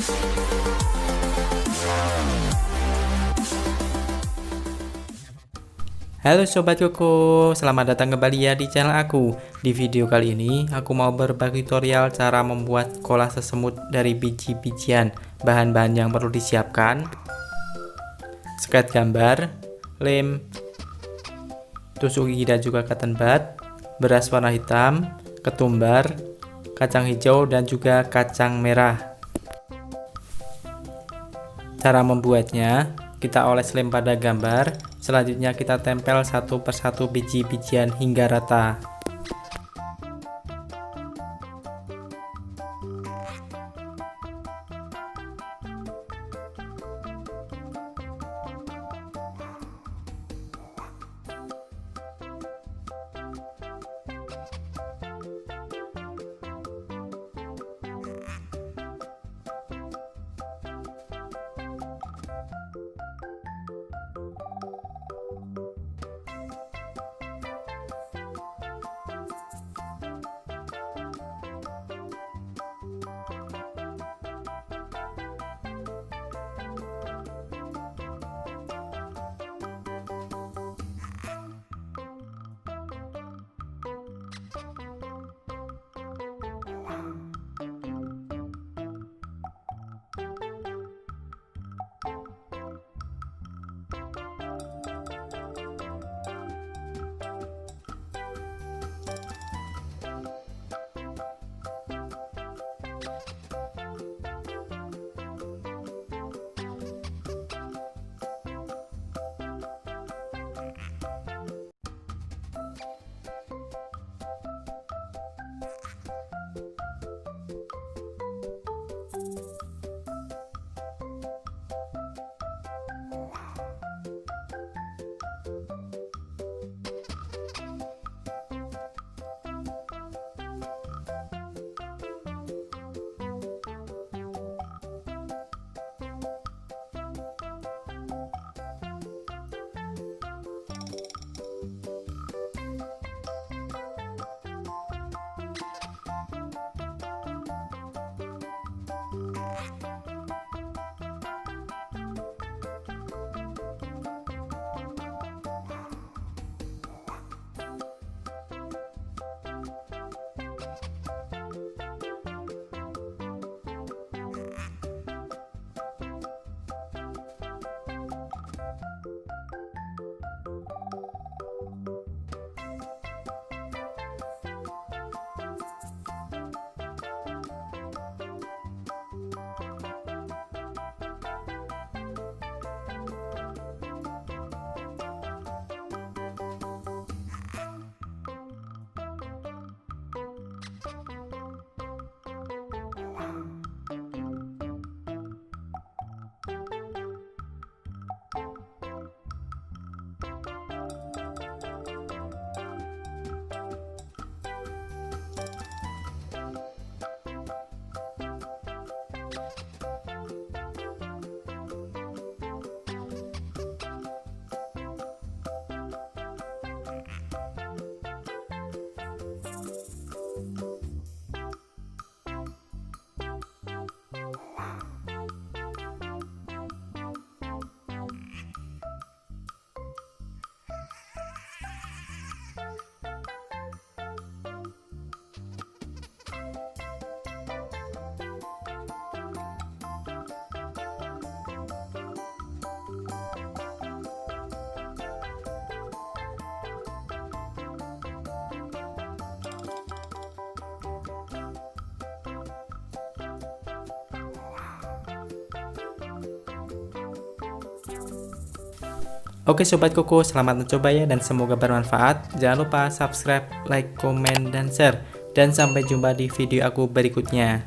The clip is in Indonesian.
Halo sobat Koko, selamat datang kembali ya di channel aku. Di video kali ini aku mau berbagi tutorial cara membuat kolase semut dari biji-bijian. Bahan-bahan yang perlu disiapkan: skets gambar, lem, tusuk gigi dan juga ketumbar, beras warna hitam, ketumbar, kacang hijau dan juga kacang merah. Cara membuatnya: kita oles lem pada gambar, selanjutnya kita tempel satu persatu biji-bijian hingga rata. Oke sobat Koko, selamat mencoba ya dan semoga bermanfaat. Jangan lupa subscribe, like, komen, dan share. Dan sampai jumpa di video aku berikutnya.